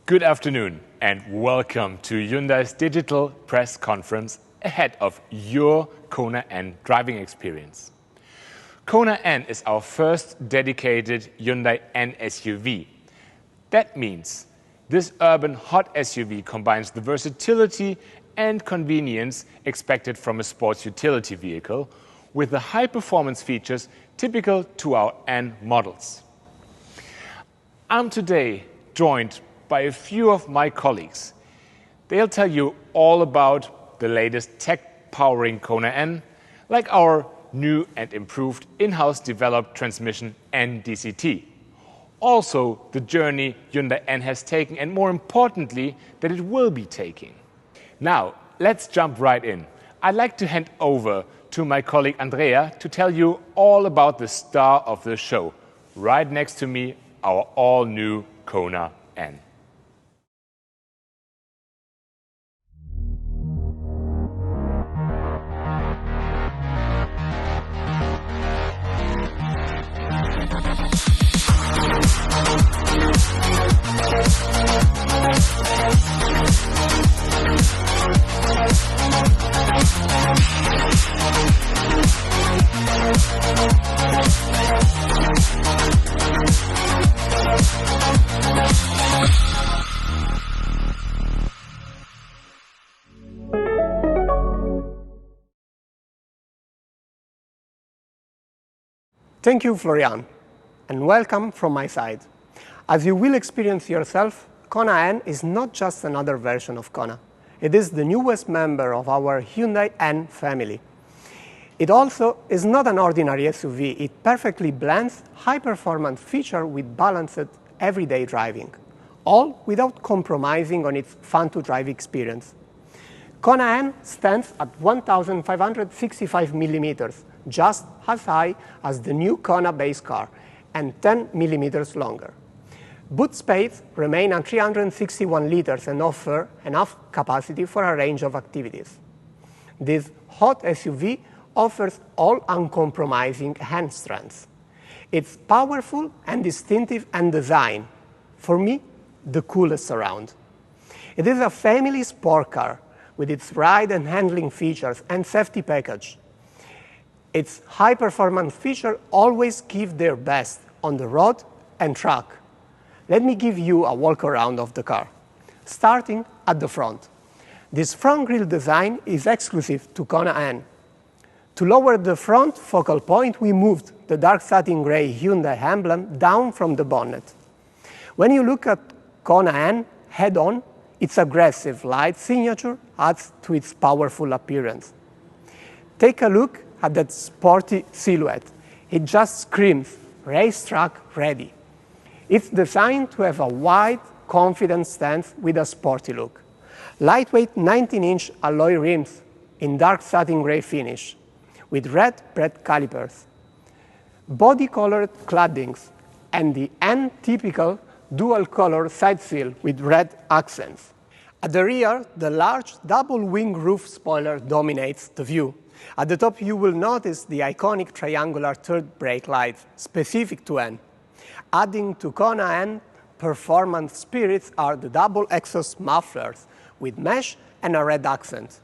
Good afternoon and welcome to Hyundai's digital press conference ahead of your KONA N driving experience. KONA N is our first dedicated Hyundai N SUV. That means this urban hot SUV combines the versatility and convenience expected from a sports utility vehicle with the high-performance features typical to our N models. I'm today joined by a few of my colleagues. They'll tell you all about the latest tech powering KONA N, like our new and improved in-house developed transmission NDCT. Also, the journey Hyundai N has taken and more importantly, that it will be taking. Now, let's jump right in. I'd like to hand over to my colleague Andrea to tell you all about the star of the show. Right next to me, our all-new KONA N. Thank you, Florian, and welcome from my side. As you will experience yourself, KONA N is not just another version of KONA. It is the newest member of our Hyundai N family. It also is not an ordinary SUV. It perfectly blends high-performance feature with balanced everyday driving, all without compromising on its fun-to-drive experience. KONA N stands at 1,565 millimeters, just as high as the new KONA base car, and 10 millimeters longer. Boot space remain at 361 liters and offer enough capacity for a range of activities. This hot SUV offers all uncompromising hand strengths. It's powerful and distinctive in design. For me, the coolest around. It is a family sport car with its ride and handling features and safety package. Its high-performance features always give their best on the road and track. Let me give you a walk around of the car. Starting at the front. This front grille design is exclusive to KONA N. To lower the front focal point, we moved the dark satin gray Hyundai emblem down from the bonnet. When you look at KONA N head-on, its aggressive light signature adds to its powerful appearance. Take a look at that sporty silhouette. It just screams racetrack ready. It's designed to have a wide, confident stance with a sporty look. Lightweight 19-inch alloy rims in dark satin gray finish with red brake calipers. Body-colored claddings and the N-typical dual-color side seal with red accents. At the rear, the large double-wing roof spoiler dominates the view. At the top, you will notice the iconic triangular third brake light, specific to N. Adding to KONA N performance spirits are the double exhaust mufflers with mesh and a red accent.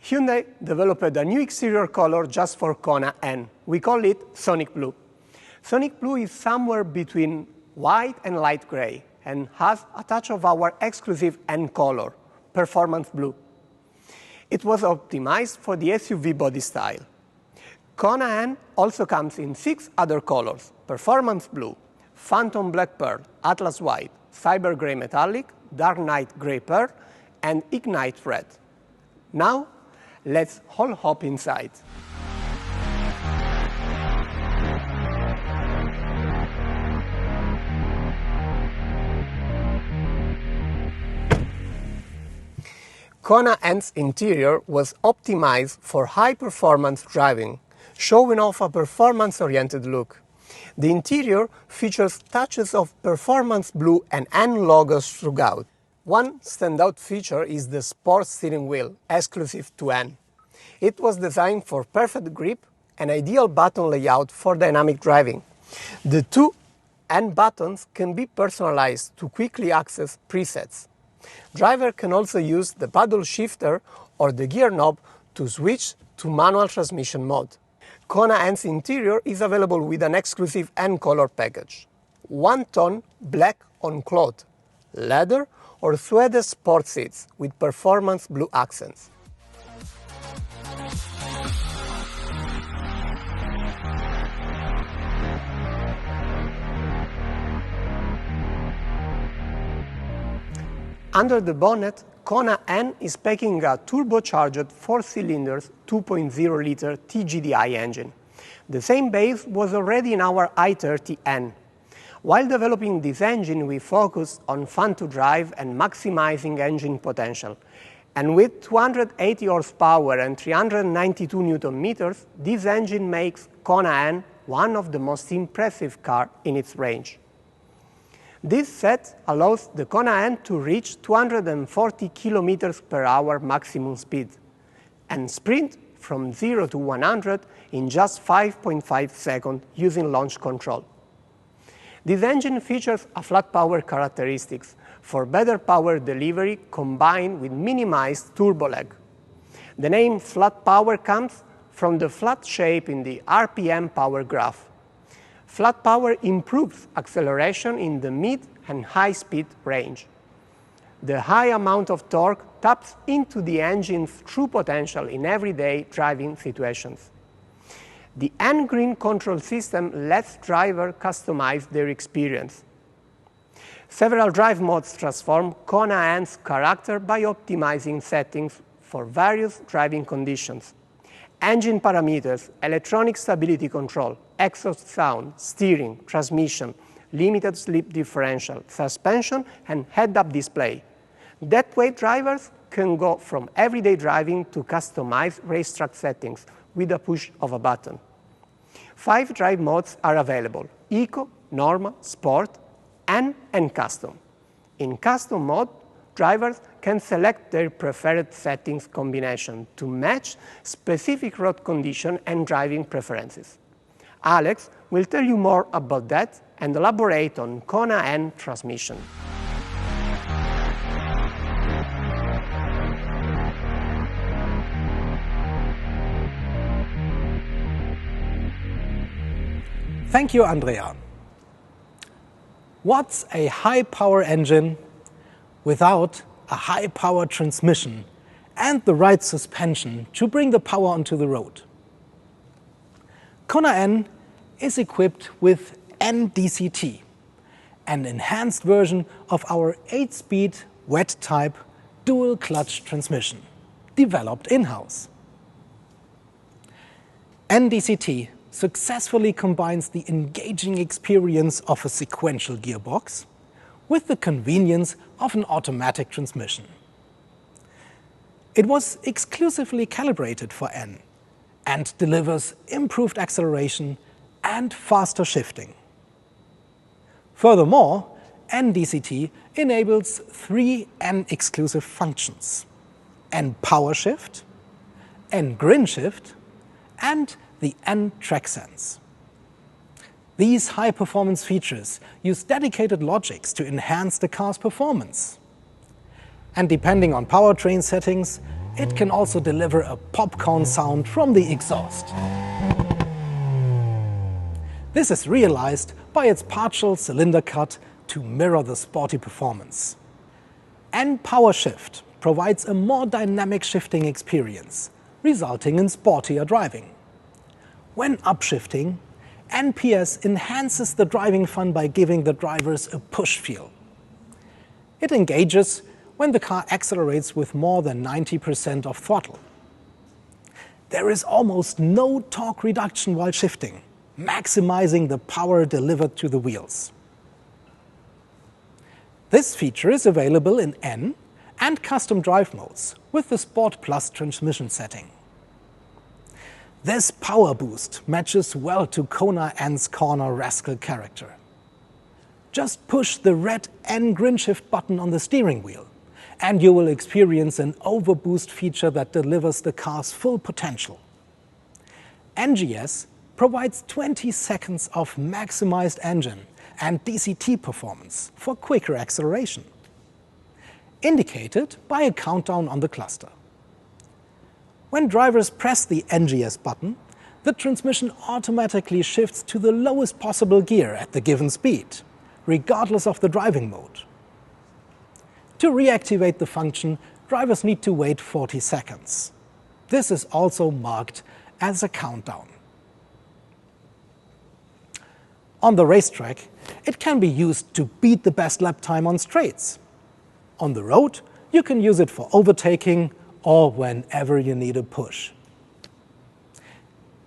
Hyundai developed a new exterior color just for KONA N. We call it Sonic Blue. Sonic Blue is somewhere between white and light gray and has a touch of our exclusive N color, Performance Blue. It was optimized for the SUV body style. KONA N also comes in 6 other colors: Performance Blue, Phantom Black Pearl, Atlas White, Cyber Gray Metallic, Dark Night Gray Pearl, and Ignite Red. Now, let's all hop inside. KONA N's interior was optimized for high-performance driving, showing off a performance-oriented look. The interior features touches of Performance Blue and N logos throughout. One standout feature is the sport steering wheel, exclusive to N. It was designed for perfect grip and ideal button layout for dynamic driving. The two and buttons can be personalized to quickly access presets. Driver can also use the paddle shifter or the gear knob to switch to manual transmission mode. KONA N's interior is available with an exclusive N color package. One-tone black on cloth, leather or suede sport seats with performance blue accents. Under the bonnet, KONA N is packing a turbocharged 4-cylinder 2.0-liter TGDI engine. The same base was already in our i30N. While developing this engine, we focused on fun to drive and maximizing engine potential. And with 280 horsepower and 392 Newton meters, this engine makes KONA N one of the most impressive cars in its range. This set allows the KONA N to reach 240 km per hour maximum speed and sprint from 0 to 100 in just 5.5 seconds using launch control. This engine features a flat power characteristics for better power delivery combined with minimized turbo lag. The name flat power comes from the flat shape in the RPM power graph. Flat power improves acceleration in the mid and high speed range. The high amount of torque taps into the engine's true potential in everyday driving situations. The N-Green control system lets drivers customize their experience. Several drive modes transform KONA N's character by optimizing settings for various driving conditions. Engine parameters, electronic stability control, exhaust sound, steering, transmission, limited slip differential, suspension, and head-up display. That way, drivers can go from everyday driving to customized racetrack settings with a push of a button. 5 drive modes are available: Eco, Normal, Sport, N, and Custom. In Custom mode, drivers can select their preferred settings combination to match specific road condition and driving preferences. Alex will tell you more about that and elaborate on KONA N transmission. Thank you, Andrea. What's a high-power engine without a high-power transmission and the right suspension to bring the power onto the road? KONA N is equipped with NDCT, an enhanced version of our 8-speed wet-type dual-clutch transmission, developed in-house. NDCT successfully combines the engaging experience of a sequential gearbox with the convenience of an automatic transmission. It was exclusively calibrated for N and delivers improved acceleration and faster shifting. Furthermore, NDCT enables 3 N-exclusive functions: N Power Shift, N Grin Shift, and the N Track Sense. These high-performance features use dedicated logics to enhance the car's performance. And depending on powertrain settings, it can also deliver a popcorn sound from the exhaust. This is realized by its partial cylinder cut to mirror the sporty performance. N Power Shift provides a more dynamic shifting experience, resulting in sportier driving. When upshifting, NPS enhances the driving fun by giving the drivers a push feel. It engages when the car accelerates with more than 90% of throttle. There is almost no torque reduction while shifting, maximizing the power delivered to the wheels. This feature is available in N and custom drive modes with the Sport Plus transmission setting. This power boost matches well to KONA N's corner rascal character. Just push the red N Grin Shift button on the steering wheel, and you will experience an overboost feature that delivers the car's full potential. NGS provides 20 seconds of maximized engine and DCT performance for quicker acceleration, indicated by a countdown on the cluster. When drivers press the NGS button, the transmission automatically shifts to the lowest possible gear at the given speed, regardless of the driving mode. To reactivate the function, drivers need to wait 40 seconds. This is also marked as a countdown. On the racetrack, it can be used to beat the best lap time on straights. On the road, you can use it for overtaking or whenever you need a push.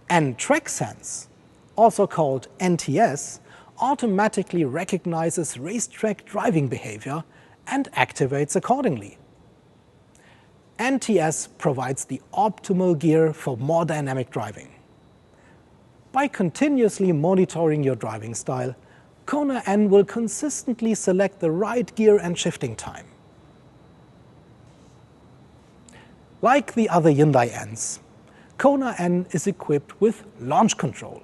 N-Track Sense, also called NTS, automatically recognizes racetrack driving behavior and activates accordingly. NTS provides the optimal gear for more dynamic driving. By continuously monitoring your driving style, KONA N will consistently select the right gear and shifting time. Like the other Hyundai Ns, KONA N is equipped with launch control.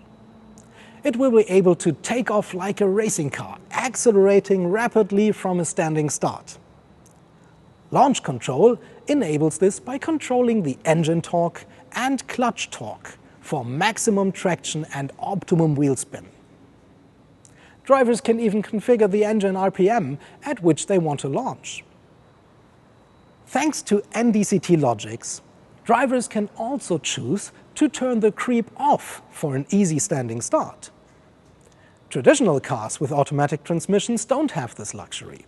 It will be able to take off like a racing car, accelerating rapidly from a standing start. Launch control enables this by controlling the engine torque and clutch torque for maximum traction and optimum wheel spin. Drivers can even configure the engine RPM at which they want to launch. Thanks to NDCT logics, drivers can also choose to turn the creep off for an easy standing start. Traditional cars with automatic transmissions don't have this luxury.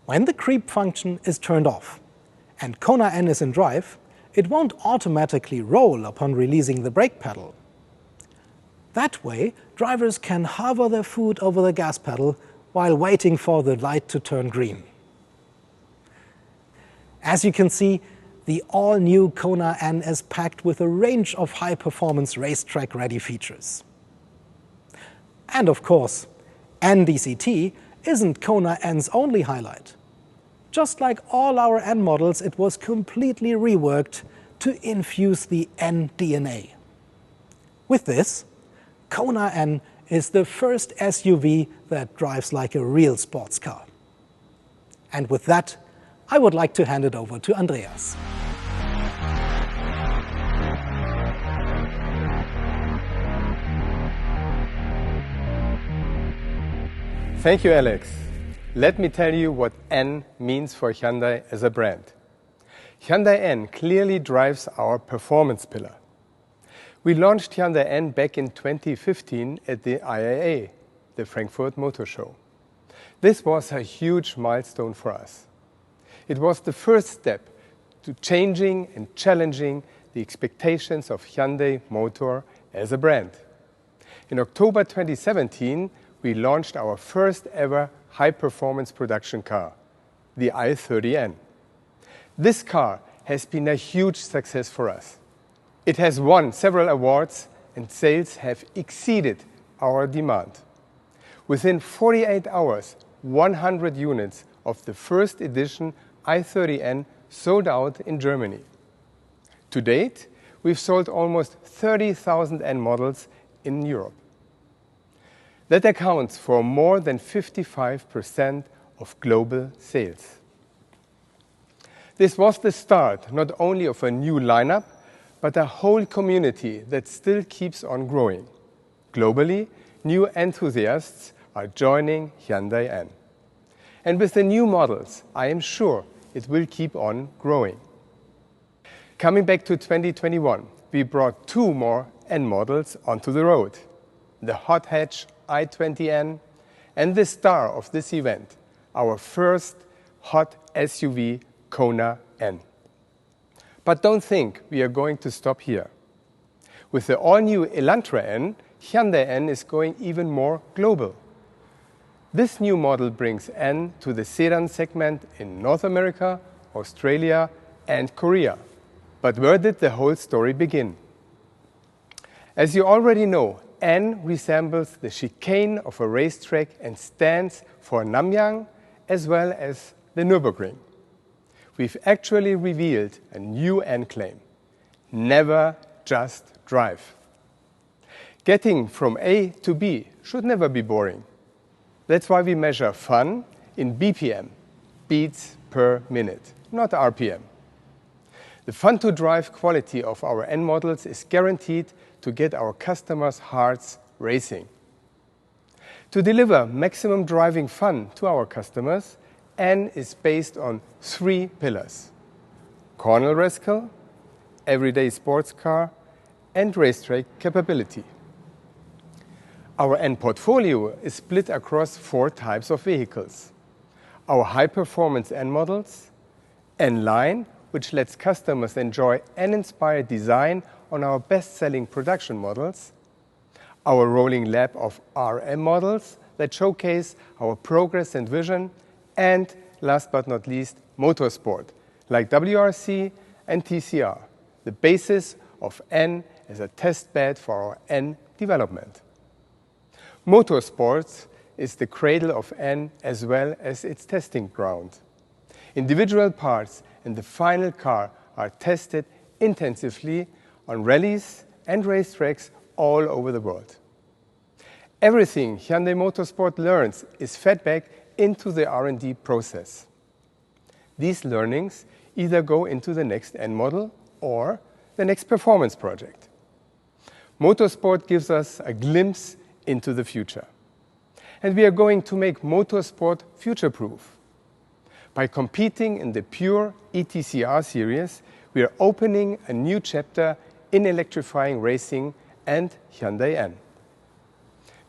When the creep function is turned off and KONA N is in drive, it won't automatically roll upon releasing the brake pedal. That way, drivers can hover their foot over the gas pedal while waiting for the light to turn green. As you can see, the all-new KONA N is packed with a range of high-performance racetrack-ready features. And of course, NDCT isn't KONA N's only highlight. Just like all our N models, it was completely reworked to infuse the N DNA. With this, KONA N is the first SUV that drives like a real sports car. And with that, I would like to hand it over to Andreas. Thank you, Alex. Let me tell you what N means for Hyundai as a brand. Hyundai N clearly drives our performance pillar. We launched Hyundai N back in 2015 at the IAA, the Frankfurt Motor Show. This was a huge milestone for us. It was the first step to changing and challenging the expectations of Hyundai Motor as a brand. In October 2017, we launched our first ever high-performance production car, the i30N. This car has been a huge success for us. It has won several awards and sales have exceeded our demand. Within 48 hours, 100 units of the first edition i30N sold out in Germany. To date, we've sold almost 30,000 N models in Europe. That accounts for more than 55% of global sales. This was the start not only of a new lineup, but a whole community that still keeps on growing. Globally, new enthusiasts are joining Hyundai N. And with the new models, I am sure it will keep on growing. Coming back to 2021, we brought two more N models onto the road. The hot hatch i20N and the star of this event, our first hot SUV KONA N. But don't think we are going to stop here. With the all-new Elantra N, Hyundai N is going even more global. This new model brings N to the sedan segment in North America, Australia and Korea. But where did the whole story begin? As you already know, N resembles the chicane of a racetrack and stands for Namyang as well as the Nürburgring. We've actually revealed a new N claim: never just drive. Getting from A to B should never be boring. That's why we measure fun in BPM, beats per minute, not RPM. The fun-to-drive quality of our N models is guaranteed to get our customers' hearts racing. To deliver maximum driving fun to our customers, N is based on 3 pillars: corner rascal, everyday sports car, and racetrack capability. Our N portfolio is split across 4 types of vehicles: our high-performance N models, N line, which lets customers enjoy N-inspired design on our best-selling production models, our rolling lab of RM models that showcase our progress and vision, and last but not least, motorsport, like WRC and TCR, the basis of N as a test bed for our N development. Motorsports is the cradle of N as well as its testing ground. Individual parts and the final car are tested intensively on rallies and racetracks all over the world. Everything Hyundai Motorsport learns is fed back into the R&D process. These learnings either go into the next N model or the next performance project. Motorsport gives us a glimpse into the future. And we are going to make motorsport future-proof. By competing in the pure ETCR series, we are opening a new chapter in electrifying racing and Hyundai N.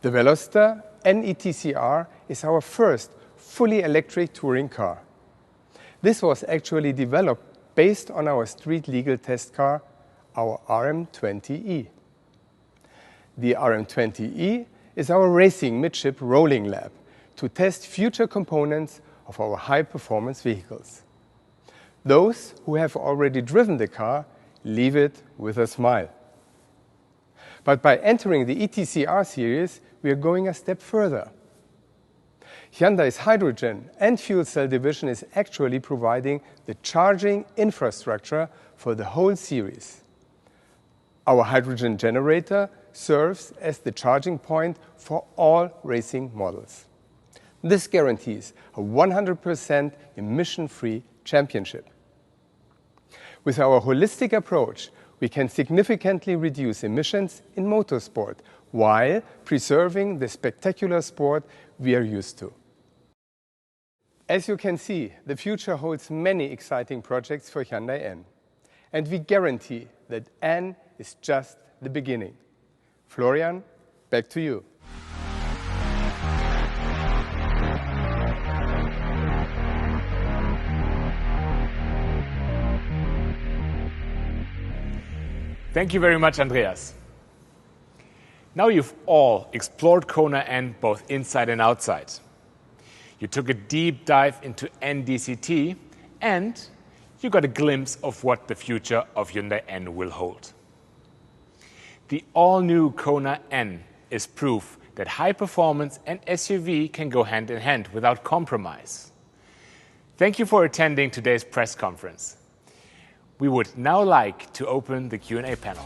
The Veloster N ETCR is our first fully electric touring car. This was actually developed based on our street legal test car, our RM20E. The RM20E is our racing midship rolling lab to test future components of our high-performance vehicles. Those who have already driven the car leave it with a smile. But by entering the ETCR series, we are going a step further. Hyundai's hydrogen and fuel cell division is actually providing the charging infrastructure for the whole series. Our hydrogen generator serves as the charging point for all racing models. This guarantees a 100% emission-free championship. With our holistic approach, we can significantly reduce emissions in motorsport while preserving the spectacular sport we are used to. As you can see, the future holds many exciting projects for Hyundai N. And we guarantee that N is just the beginning. Florian, back to you. Thank you very much, Andreas. Now you've all explored KONA N both inside and outside. You took a deep dive into NDCT and you got a glimpse of what the future of Hyundai N will hold. The all-new KONA N is proof that high performance and SUV can go hand in hand without compromise. Thank you for attending today's press conference. We would now like to open the Q&A panel.